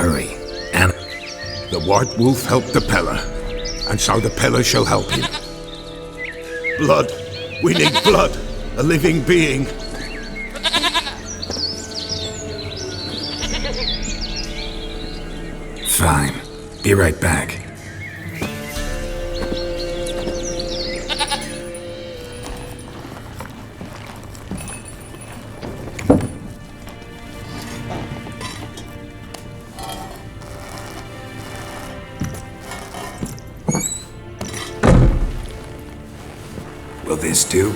hurry. Anna... The White Wolf helped the Peller, and so the Peller shall help him. Blood. We need blood. A living being. Fine. Be right back. Will this do?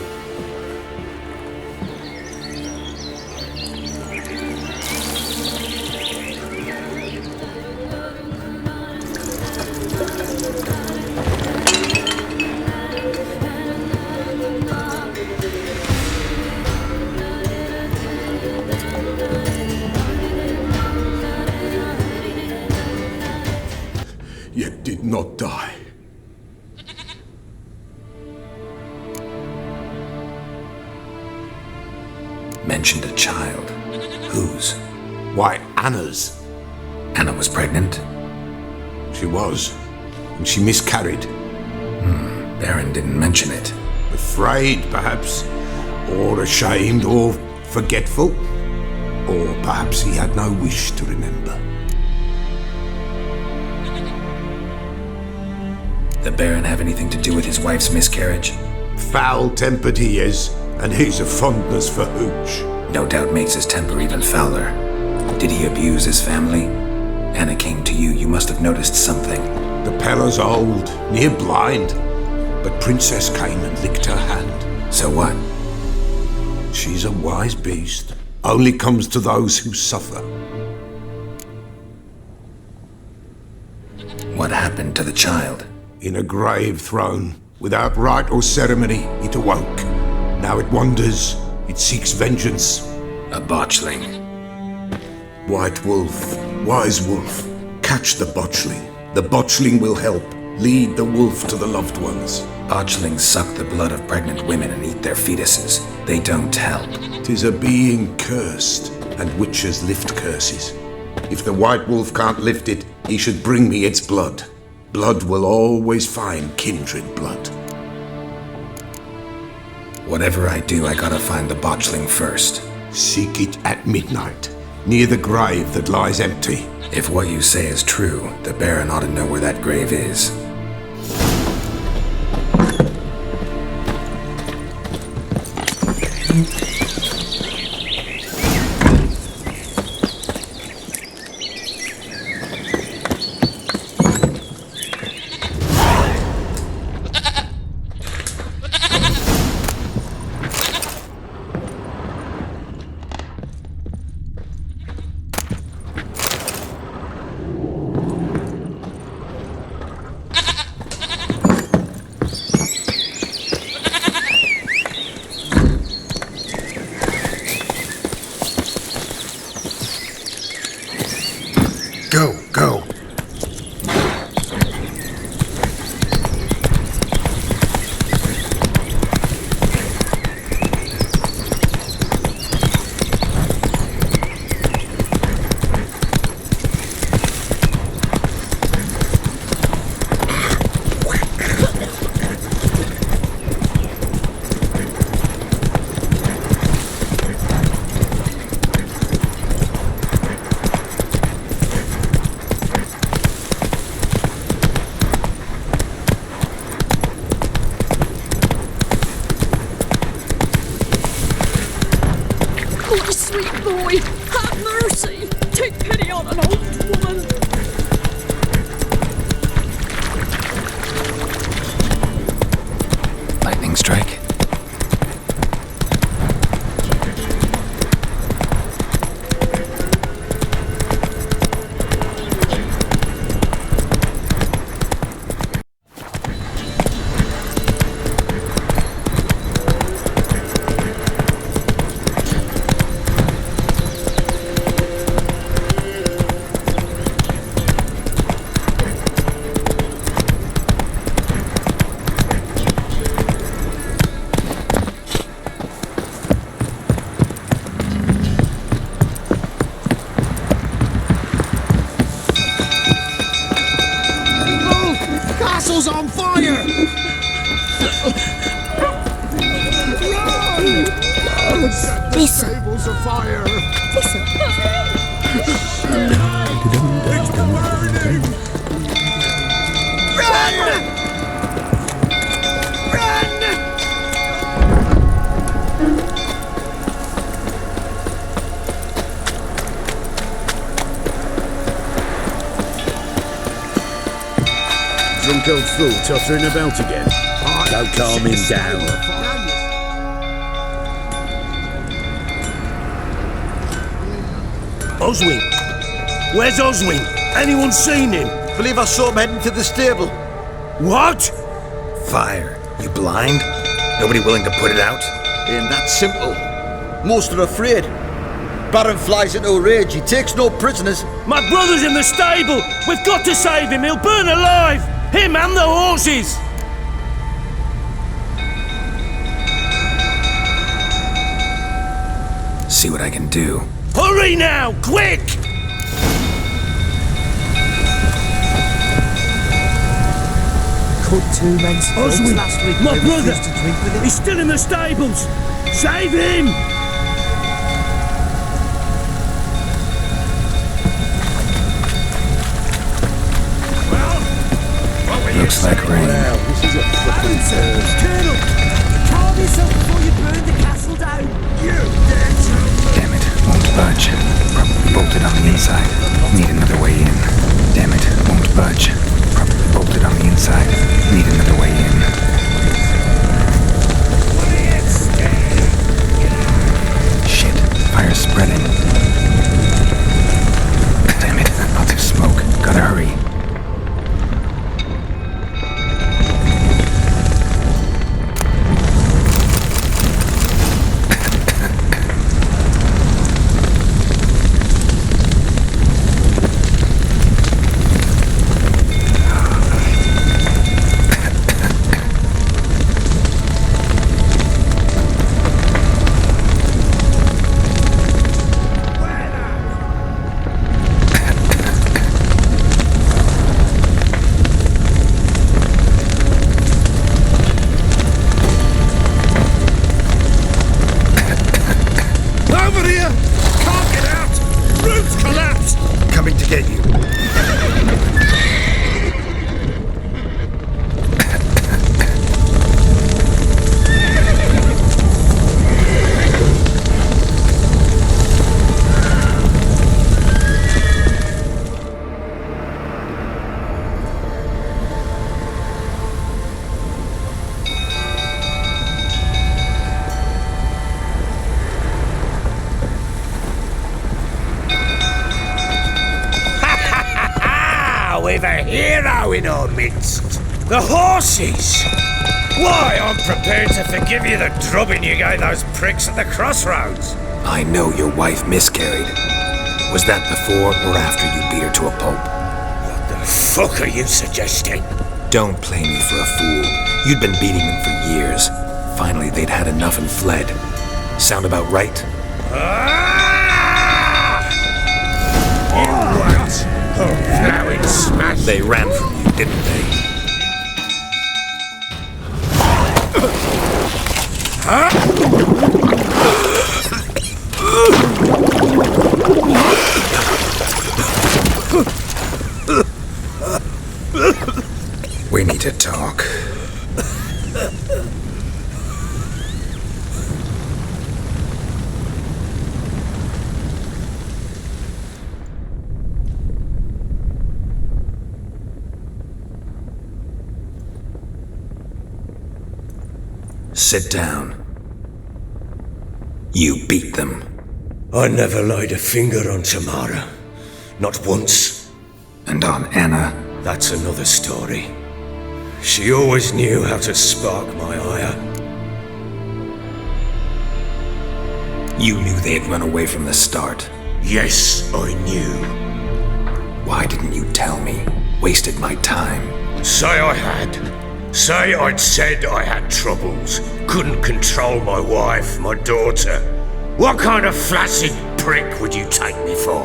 Yet did not die. Mentioned a child. Whose? Why, Anna's. Anna was pregnant? She was, and she miscarried. Baron didn't mention it. Afraid, perhaps, or ashamed, or forgetful, or perhaps he had no wish to remember. The Baron have anything to do with his wife's miscarriage? Foul-tempered he is, and he's a fondness for hooch. No doubt makes his temper even fouler. Did he abuse his family? Anna came to you. You must have noticed something. The Peller's old, near blind, but Princess came and licked her hand. So what? She's a wise beast. Only comes to those who suffer. What happened to the child? In a grave thrown, without rite or ceremony, it awoke. Now it wanders, it seeks vengeance. A botchling. White Wolf, Wise Wolf, catch the botchling. The botchling will help. Lead the wolf to the loved ones. Botchlings suck the blood of pregnant women and eat their fetuses. They don't help. 'Tis a being cursed, and witches lift curses. If the White Wolf can't lift it, he should bring me its blood. Blood will always find kindred blood. Whatever I do, I gotta find the botchling first. Seek it at midnight, near the grave that lies empty. If what you say is true, the Baron ought to know where that grave is. Go, go. Oh, sweet boy, have mercy! Take pity on an old woman! Lightning strike? fire! Drunk old fool tottering about again. Don't calm him down. Oswin! Where's Oswin? Anyone seen him? Believe I saw him heading to the stable. What? Fire. You blind? Nobody willing to put it out? Ain't that simple. Most are afraid. Baron flies into a rage. He takes no prisoners. My brother's in the stable! We've got to save him! He'll burn alive! Him and the horses! See what I can do. Hurry now! Quick! Cut 2 men's throats Oswin! last week. My They brother! refused to drink with him. He's still in the stables! Save him! Looks like rain. This is a fucking Colonel! Calm yourself before you burn the castle down! Damn it, won't budge. Probably bolted on the inside. Need another way in. Damn it, won't budge. Probably bolted on the inside. Need another way in. Shit, fire's spreading. Damn it, lots of smoke. Gotta hurry. Over here! Can't get out! Roof's collapsed! Coming to get you. We've a hero in our midst. The horses! Why, I'm prepared to forgive you the drubbing you gave those pricks at the crossroads. I know your wife miscarried. Was that before or after you beat her to a pulp? What the fuck are you suggesting? Don't play me for a fool. You'd been beating them for years. Finally, they'd had enough and fled. Sound about right? Now it's smashed. They ran from you, didn't they? We need to talk. Sit down. You beat them. I never laid a finger on Tamara. Not once. And on Anna. That's another story. She always knew how to spark my ire. You knew they'd run away from the start. Yes, I knew. Why didn't you tell me? Wasted my time. Say I had. Say I'd said I had troubles. Couldn't control my wife, my daughter. What kind of flaccid prick would you take me for?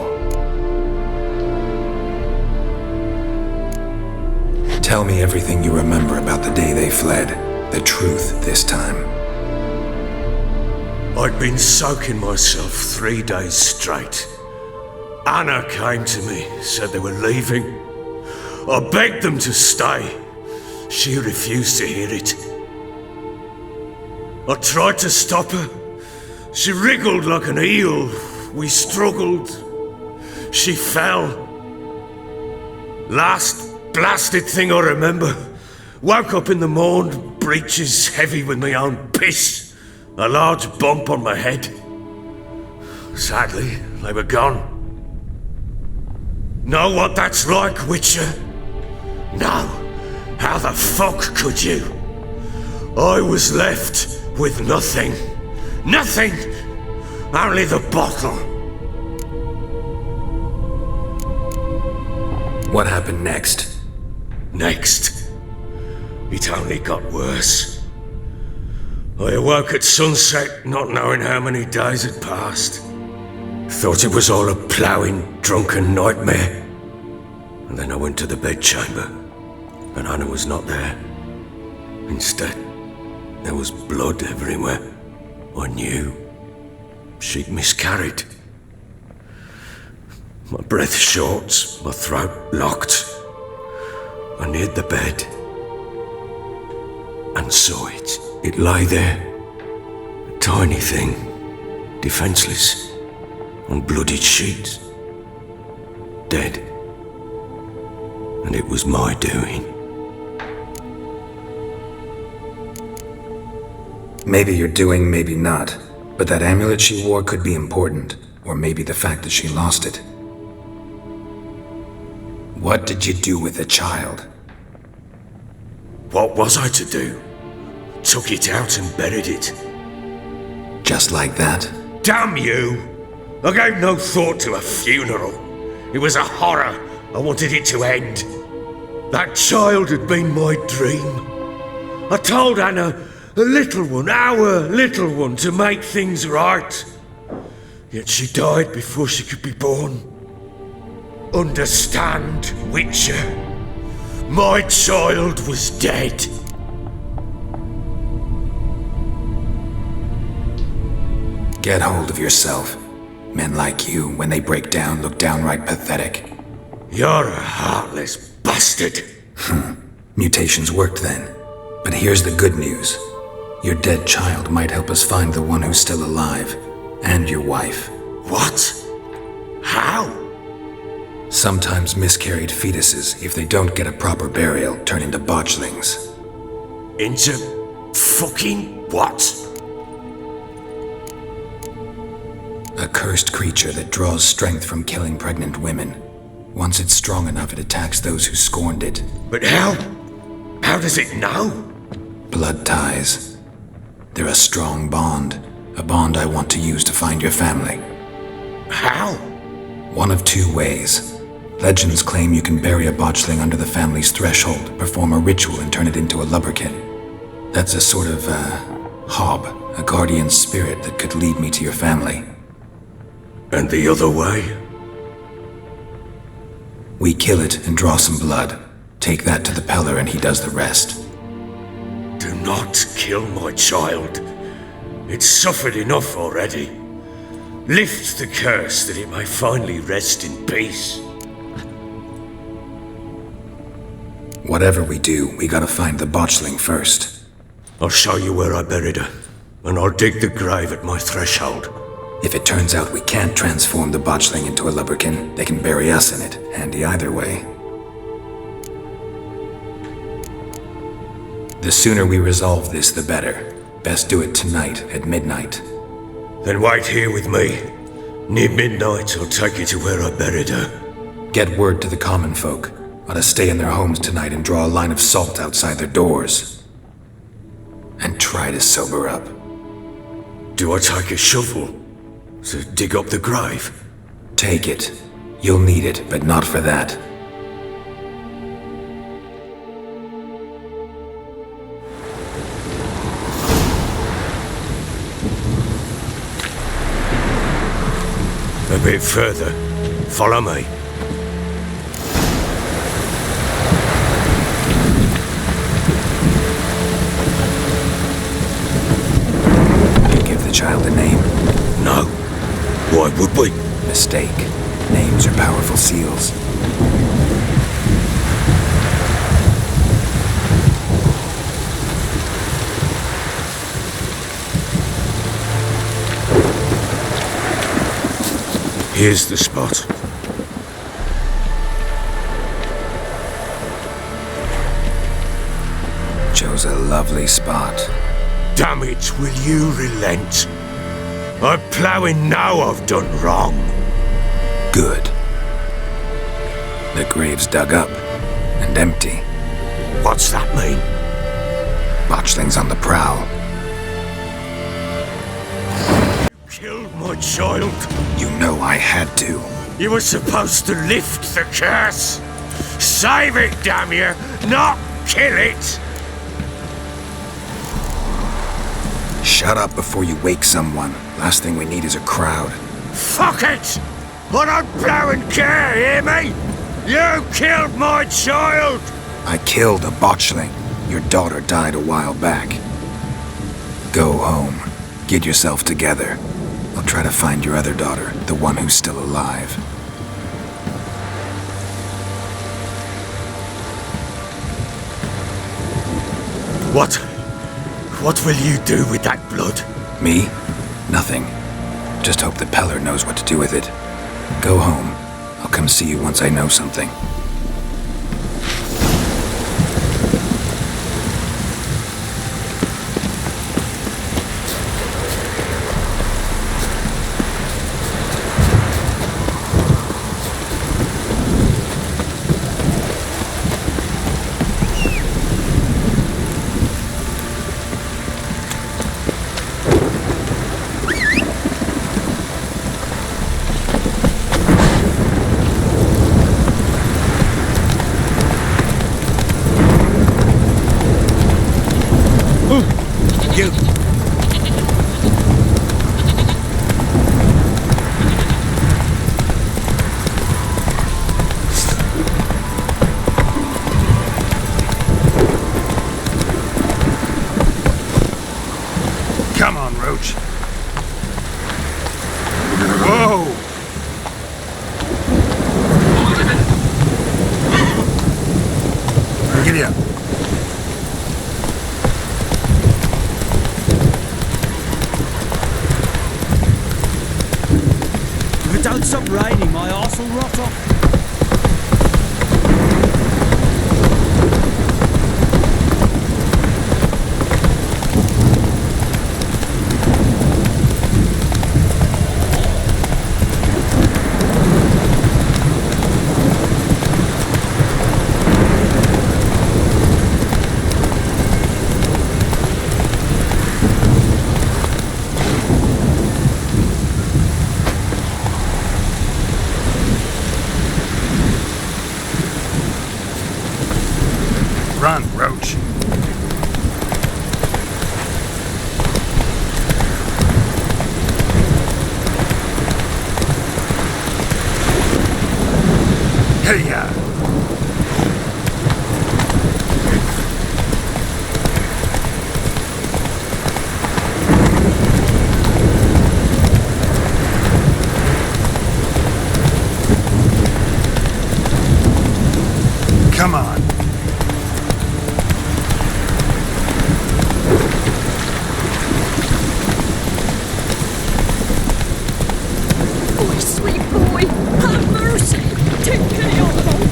Tell me everything you remember about the day they fled. The truth this time. I'd been soaking myself 3 days straight. Anna came to me, said they were leaving. I begged them to stay. She refused to hear it. I tried to stop her. She wriggled like an eel. We struggled. She fell. Last blasted thing I remember. Woke up in the morn, breeches heavy with my own piss. A large bump on my head. Sadly, they were gone. Know what that's like, Witcher? No. How the fuck could you? I was left with nothing. Nothing! Only the bottle. What happened next? Next, it only got worse. I awoke at sunset, not knowing how many days had passed. Thought it was all a ploughing, drunken nightmare. And then I went to the bedchamber, and Anna was not there. Instead, there was blood everywhere. I knew she'd miscarried. My breath short, my throat locked. I neared the bed and saw it. It lay there, a tiny thing, defenseless, on bloodied sheets, dead. And it was my doing. Maybe you're doing, maybe not. But that amulet she wore could be important. Or maybe the fact that she lost it. What did you do with the child? What was I to do? Took it out and buried it. Just like that? Damn you! I gave no thought to a funeral. It was a horror. I wanted it to end. That child had been my dream. I told Anna, the little one, our little one, to make things right. Yet she died before she could be born. Understand, Witcher? My child was dead. Get hold of yourself. Men like you, when they break down, look downright pathetic. You're a heartless bastard. Mutations worked then. But here's the good news. Your dead child might help us find the one who's still alive. And your wife. What? How? Sometimes miscarried fetuses, if they don't get a proper burial, turn into botchlings. Into fucking what? A cursed creature that draws strength from killing pregnant women. Once it's strong enough, it attacks those who scorned it. But how? How does it know? Blood ties. They're a strong bond. A bond I want to use to find your family. How? One of two ways. Legends claim you can bury a botchling under the family's threshold, perform a ritual, and turn it into a lubberkin. That's a sort of, hob, a guardian spirit that could lead me to your family. And the other way? We kill it and draw some blood. Take that to the Peller and he does the rest. Do not kill my child. It's suffered enough already. Lift the curse that it may finally rest in peace. Whatever we do, we gotta find the botchling first. I'll show you where I buried her, and I'll dig the grave at my threshold. If it turns out we can't transform the botchling into a lubberkin, they can bury us in it. Handy either way. The sooner we resolve this, the better. Best do it tonight, at midnight. Then wait here with me. Near midnight, I'll take you to where I buried her. Get word to the common folk. Ought to stay in their homes tonight and draw a line of salt outside their doors. And try to sober up. Do I take a shovel to dig up the grave? Take it. You'll need it, but not for that. A bit further. Follow me. the child a name? No. Why would we? Mistake. Names are powerful seals. Here's the spot. Chose a lovely spot. Damn it, will you relent? I'm ploughing now I've done wrong. Good. The grave's dug up and empty. What's that mean? Botchling's on the prowl. Killed my child. You know I had to. You were supposed to lift the curse. Save it, damn you, not kill it. Shut up before you wake someone. Last thing we need is a crowd. Fuck it! I don't blow and care, hear me? You killed my child! I killed a botchling. Your daughter died a while back. Go home. Get yourself together. I'll try to find your other daughter, the one who's still alive. What will you do with that blood? Me? Nothing. Just hope that Peller knows what to do with it. Go home. I'll come see you once I know something. Come on, Roach. Whoa! Giddy up. If it don't stop raining, my arse will rot off. Run, Roach. Hey-ya! Come on. Boy, sweet boy, have mercy. Take pity on an old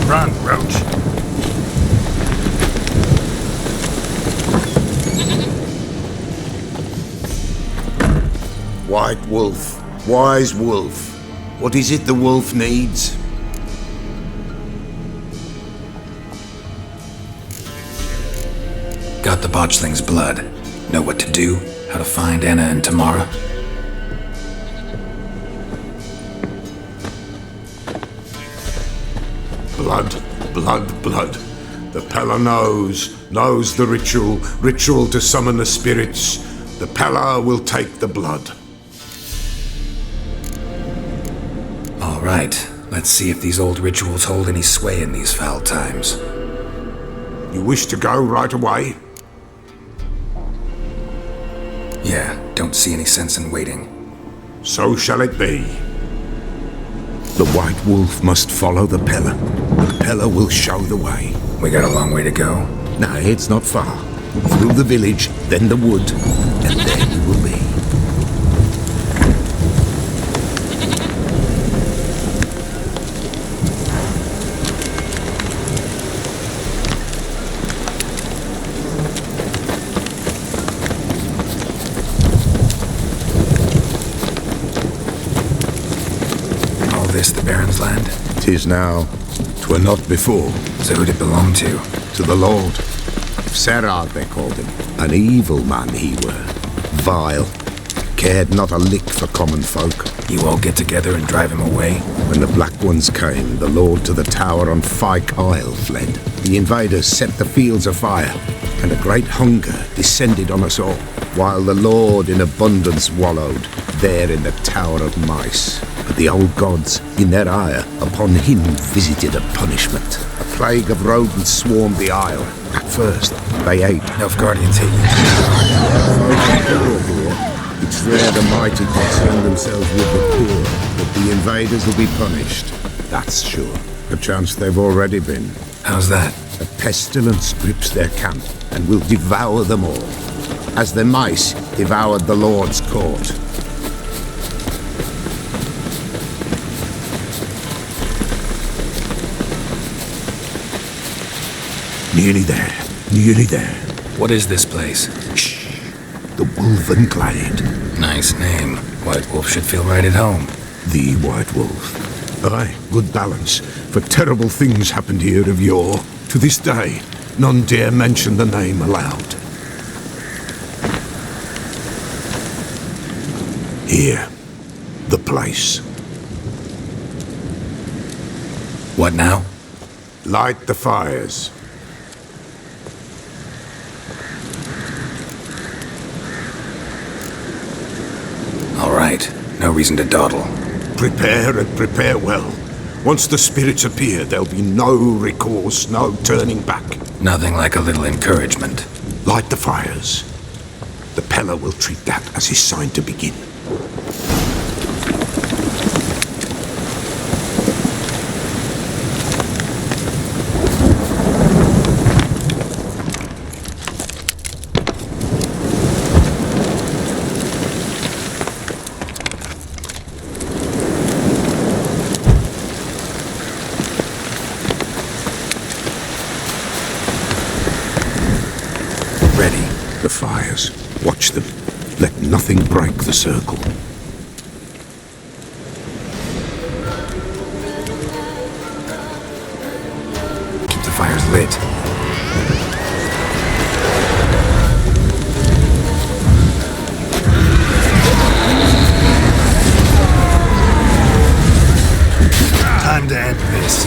Run, Roach. White Wolf, wise wolf. What is it the wolf needs? Got the botchling's blood. Know what to do? How to find Anna and Tamara? Blood, blood, blood. The Pella knows the ritual to summon the spirits. The Pella will take the blood. All right, let's see if these old rituals hold any sway in these foul times. You wish to go right away? Yeah, don't see any sense in waiting. So shall it be. The White Wolf must follow the Pella. The Pella will show the way. We got a long way to go. No, it's not far. Through the village, then the wood, and there you will be. All this the Baron's land? 'Tis now. 'Twere not before. So who'd it belong to? To the Lord. Serad they called him. An evil man he were. Vile. Cared not a lick for common folk. You all get together and drive him away? When the Black Ones came, the Lord to the tower on Fyke Isle fled. The invaders set the fields afire, and a great hunger descended on us all, while the Lord in abundance wallowed, there in the Tower of Mice. But the old gods, in their ire, upon him visited a punishment. A plague of rodents swarmed the isle. At first, they ate. Nilfgaardians hate It's rare the mighty concern themselves with the poor, but the invaders will be punished. That's sure. Perchance they've already been. you. How's that? A pestilence grips their camp and will devour them all, as the mice devoured the Lord's court. Nearly there. Nearly there. What is this place? Shh. The Wolven Glade. Nice name. White Wolf should feel right at home. The White Wolf. Aye, good balance. For terrible things happened here of yore. To this day, none dare mention the name aloud. Here, the place. What now? Light the fires. All right. No reason to dawdle. Prepare and prepare well. Once the spirits appear, there'll be no recourse, no turning back. Nothing like a little encouragement. Light the fires. The Pella will treat that as his sign to begin. Ready. The fires. Watch them. Let nothing break the circle. Keep the fires lit. Time to end this.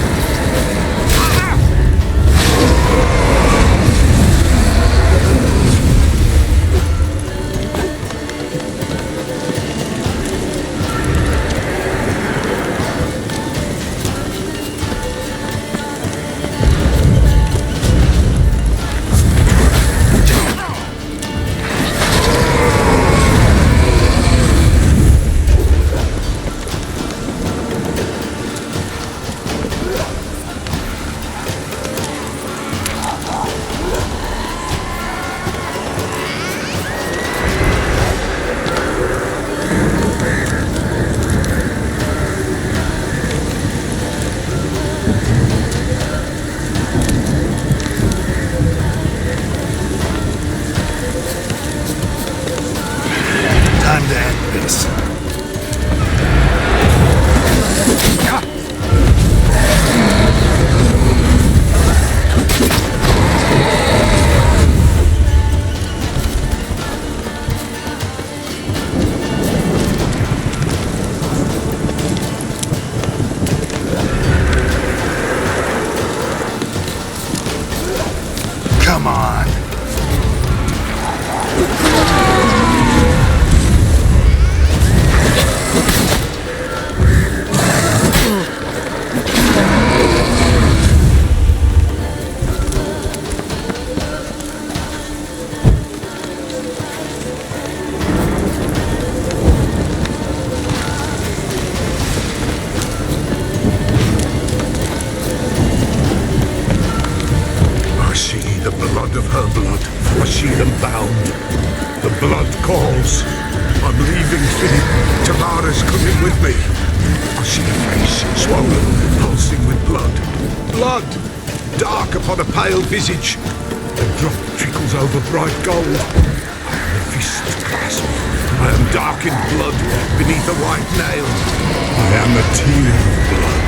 see them bound. The blood calls. I'm leaving Philip. Tamara's coming with me. I see a face, swollen, pulsing with blood. Blood! Dark upon a pale visage. A drop trickles over bright gold. I am a fist clasp. I am dark in blood beneath a white nail. I am a tear of blood.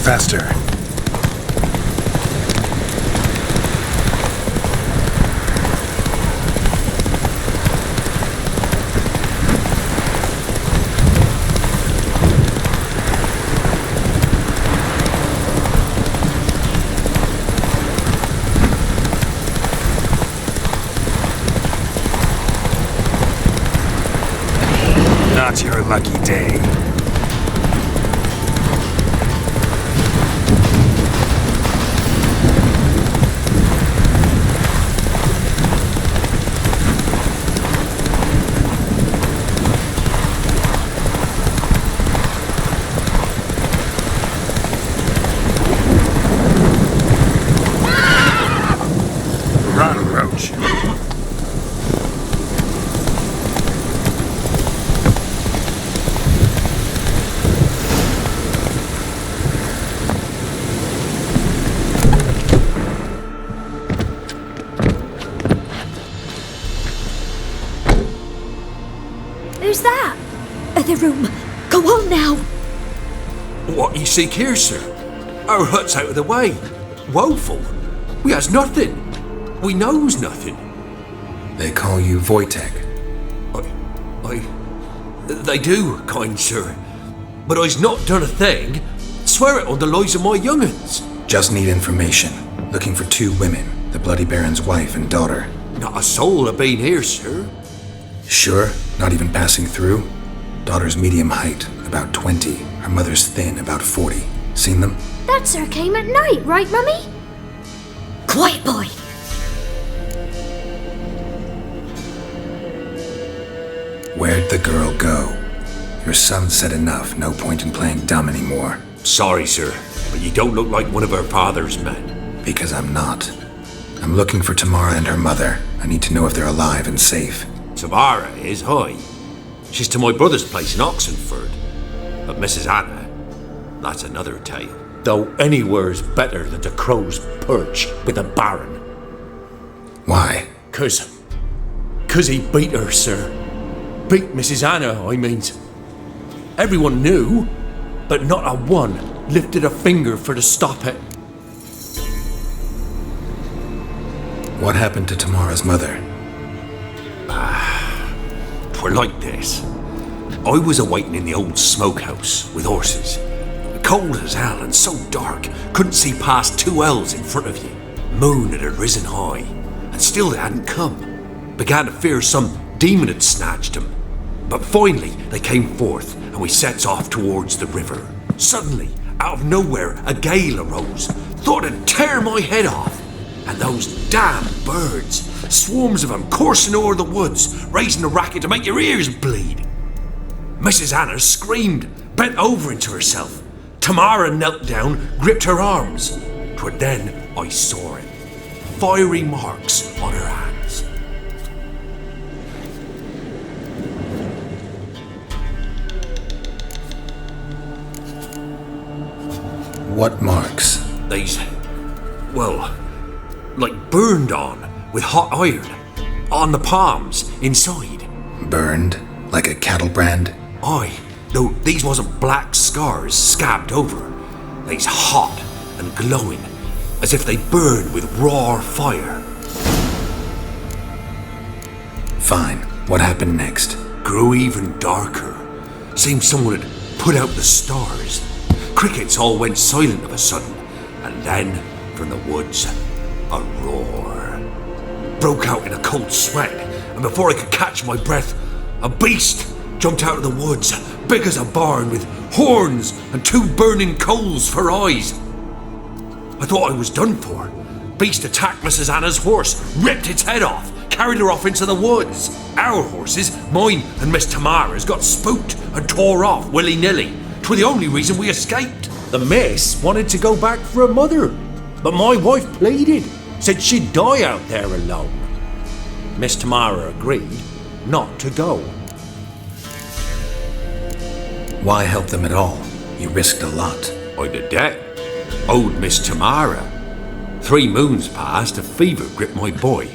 Faster. Not your lucky day. Who's that? The room. Go on now. What you seek here, sir? Our hut's out of the way. Woeful. We has nothing. We knows nothing. They call you Wojtek. They do, kind sir. But I's not done a thing. Swear it on the lives of my young'uns. Just need information. Looking for 2 women, the Bloody Baron's wife and daughter. Not a soul have been here, sir. Sure? Not even passing through? Daughter's medium height, about 20. Her mother's thin, about 40. Seen them? That sir came at night, right, Mummy? Quiet, boy. Where'd the girl go? Your son said enough, no point in playing dumb anymore. Sorry, sir, but you don't look like one of our father's men. Because I'm not. I'm looking for Tamara and her mother. I need to know if they're alive and safe. Tamara is, hi. She's to my brother's place in Oxenford. But Mrs. Anna, That's another tale. Though anywhere's better than the Crow's Perch with the Baron. Why? 'Cause he beat her, sir. Beat Mrs. Anna, I means. Everyone knew, but not a one lifted a finger for to stop it. What happened to Tamara's mother? Twere like this. I was awaiting in the old smokehouse with horses. Cold as hell and so dark, couldn't see past 2 ells in front of you. Moon had risen high, and still they hadn't come. Began to fear some demon had snatched them. But finally they came forth, and we sets off towards the river. Suddenly, out of nowhere, a gale arose. Thought it'd tear my head off. And those damn birds, swarms of them coursing o'er the woods, raising a racket to make your ears bleed. Mrs. Anna screamed, bent over into herself. Tamara knelt down, gripped her arms. 'Twere then I saw it. Fiery marks on her hands. What marks? They's, well, like burned on with hot iron. On the palms, inside. Burned? Like a cattle brand? Aye, though these wasn't black scars scabbed over. They's hot and glowing, as if they burned with raw fire. Fine. What happened next? Grew even darker. Seemed someone had put out the stars. Crickets all went silent of a sudden, and then, from the woods, a roar. Broke out in a cold sweat, and before I could catch my breath, a beast jumped out of the woods, big as a barn, with horns and 2 burning coals for eyes. I thought I was done for. Beast attacked Mrs. Anna's horse, ripped its head off, carried her off into the woods. Our horses, mine and Miss Tamara's, got spooked and tore off willy-nilly. 'Twere the only reason we escaped. The miss wanted to go back for her mother, but my wife pleaded, said she'd die out there alone. Miss Tamara agreed not to go. Why help them at all? You risked a lot. I'd a debt. Owed Miss Tamara. 3 moons passed, a fever gripped my boy.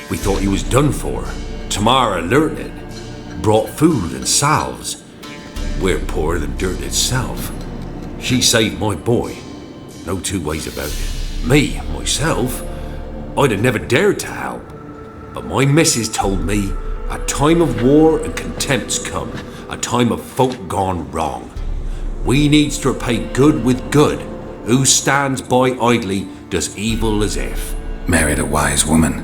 We thought he was done for. Tamara learnt it. Brought food and salves. We're poorer than dirt itself. She saved my boy. No 2 ways about it. Me, myself, I'd have never dared to help. But my missus told me a time of war and contempt's come. A time of folk gone wrong. We needs to repay good with good. Who stands by idly does evil as if. Married a wise woman.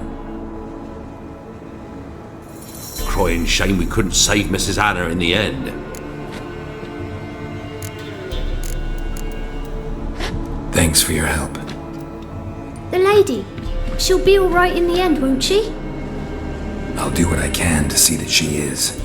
Crying shame we couldn't save Mrs. Anna in the end. Thanks for your help. The lady, she'll be all right in the end, won't she? I'll do what I can to see that she is.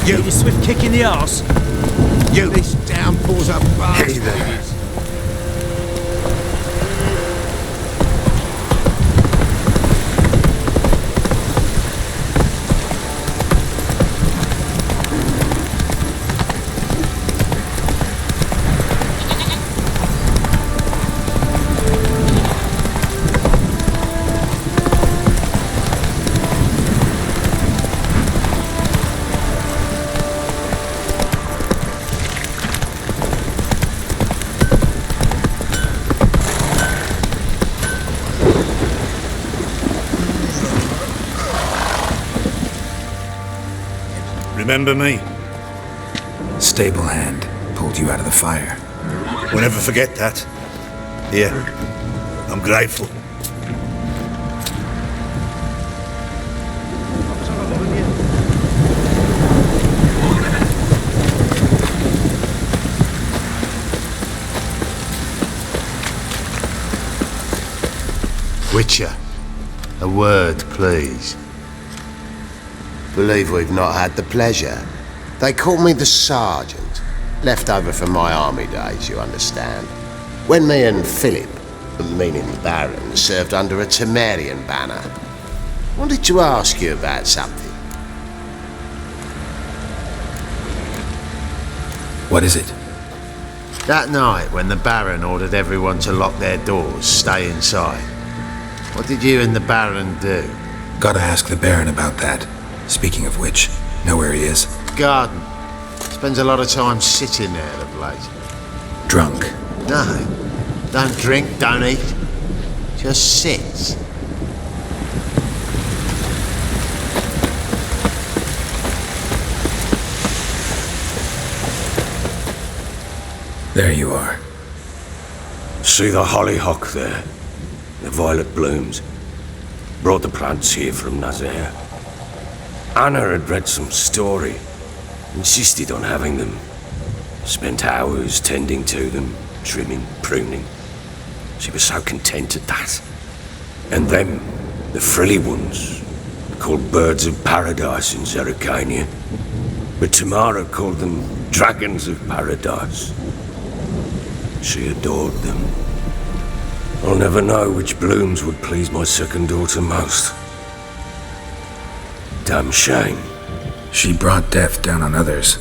You need a swift kick in the arse. You, this downpour's a bastard. Hey there. Remember me? Stable hand pulled you out of the fire. We'll never forget that. Here, I'm grateful. Witcher, a word, please. Believe we've not had the pleasure. They call me the Sergeant. Left over from my army days, you understand. When me and Philip, meaning the Baron, served under a Temerian banner. Wanted to ask you about something. What is it? That night when the Baron ordered everyone to lock their doors, stay inside. What did you and the Baron do? Gotta ask the Baron about that. Speaking of which, know where he is? Garden. Spends a lot of time sitting there of late. Drunk. No. Don't drink, don't eat. Just sits. There you are. See the hollyhock there? The violet blooms. Brought the plants here from Nazaire. Anna had read some story. Insisted on having them. Spent hours tending to them, trimming, pruning. She was so content at that. And them, the frilly ones, called birds of paradise in Zerrikania. But Tamara called them dragons of paradise. She adored them. I'll never know which blooms would please my second daughter most. Damn shame. She brought death down on others.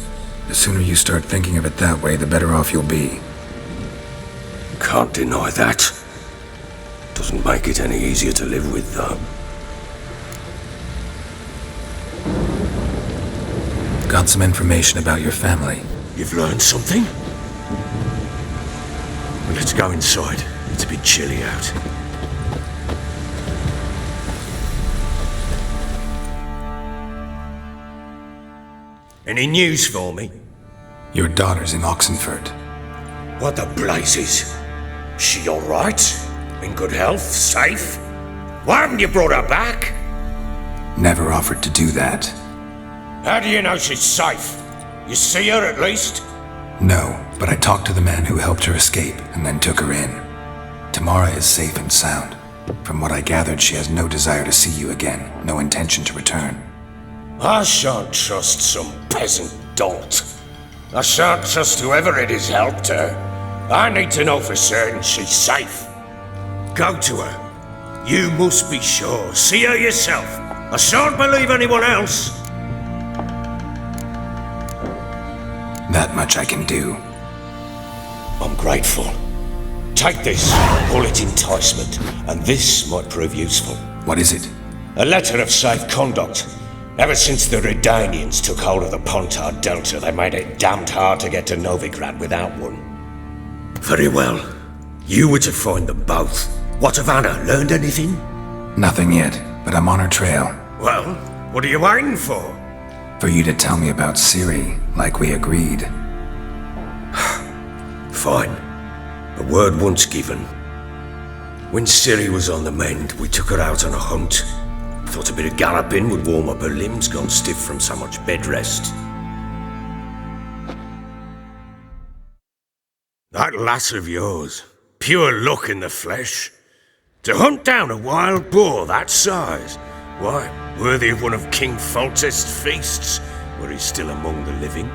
The sooner you start thinking of it that way, the better off you'll be. Can't deny that. Doesn't make it any easier to live with, though. Got some information about your family. You've learned something? Well, let's go inside. It's a bit chilly out. Any news for me? Your daughter's in Oxenford. What the blazes? She all right? In good health? Safe? Why haven't you brought her back? Never offered to do that. How do you know she's safe? You see her at least? No, but I talked to the man who helped her escape and then took her in. Tamara is safe and sound. From what I gathered, she has no desire to see you again, no intention to return. I shan't trust some peasant dolt. I shan't trust whoever it is helped her. I need to know for certain she's safe. Go to her. You must be sure. See her yourself. I shan't believe anyone else. That much I can do. I'm grateful. Take this, call it enticement, and this might prove useful. What is it? A letter of safe conduct. Ever since the Redanians took hold of the Pontar Delta, they made it damned hard to get to Novigrad without one. Very well. You were to find them both. What of Anna? Learned anything? Nothing yet, but I'm on her trail. Well, what are you waiting for? For you to tell me about Ciri, like we agreed. Fine. A word once given. When Ciri was on the mend, we took her out on a hunt. Thought a bit of galloping would warm up her limbs, gone stiff from so much bed rest. That lass of yours, pure luck in the flesh. To hunt down a wild boar that size, why, worthy of one of King Foltest's feasts, were he still among the living.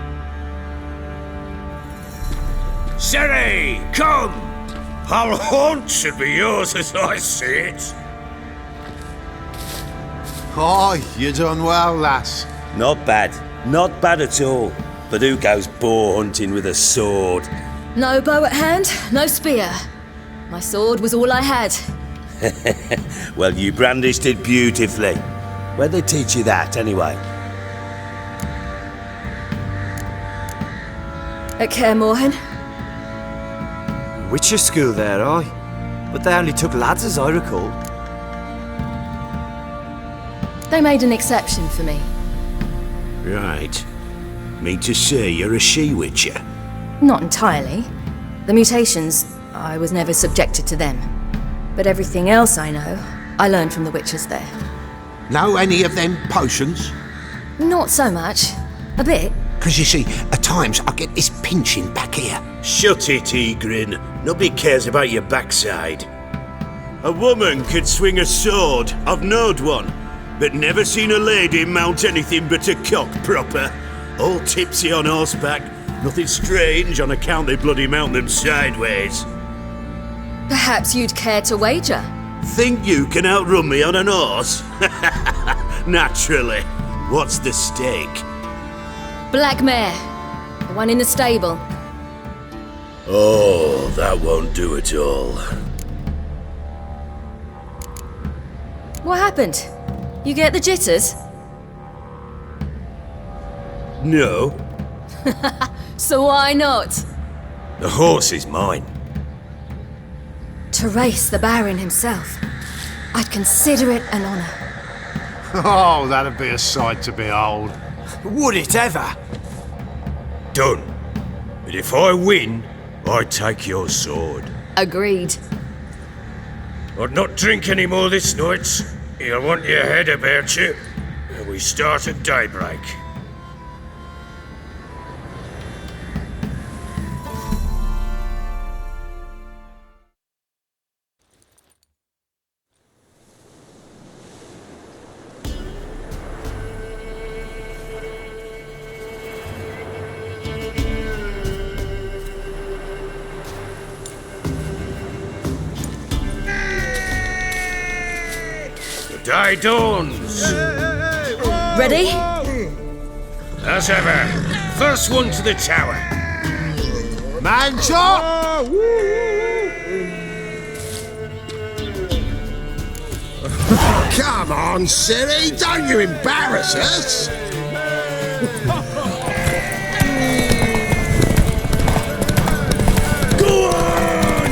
Ciri, come! Whole haunt should be yours as I see it. Oh, you done well, lass. Not bad. Not bad at all. But who goes boar hunting with a sword? No bow at hand, no spear. My sword was all I had. Well, you brandished it beautifully. Where'd they teach you that, anyway? At Kaer Morhen. Witcher school there, aye. But they only took lads, as I recall. They made an exception for me. Right. Mean to say you're a she-witcher? Not entirely. The mutations, I was never subjected to them. But everything else I know, I learned from the witches there. Know any of them potions? Not so much. A bit. Because you see, at times I get this pinching back here. Shut it, Egrin. Nobody cares about your backside. A woman could swing a sword, I've knowed one, but never seen a lady mount anything but a cock proper. All tipsy on horseback, nothing strange on account they bloody mount them sideways. Perhaps you'd care to wager? Think you can outrun me on an horse? Naturally. What's the stake? Black mare. The one in the stable. Oh, that won't do at all. What happened? You get the jitters? No. So why not? The horse is mine. To race the Baron himself, I'd consider it an honour. Oh, that'd be a sight to behold. Would it ever? Done. But if I win, I take your sword. Agreed. I'd not drink any more this night. You'll want your head about you. And we start at daybreak. Day dawns. Ready? As ever, first one to the tower. Man shot! Come on, Siri, don't you embarrass us! Go on!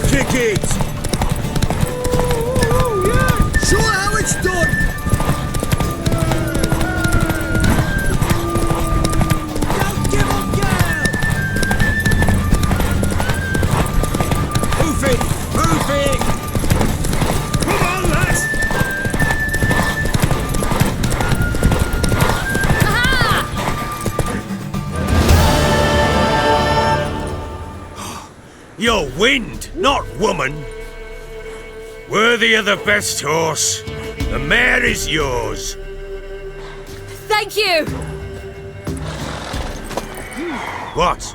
Kick it! Show how it's done! Don't give up, girl! Move it! Move it! Come on, lads! You're wind, not woman. Worthy of the best horse. The mare is yours. Thank you! What?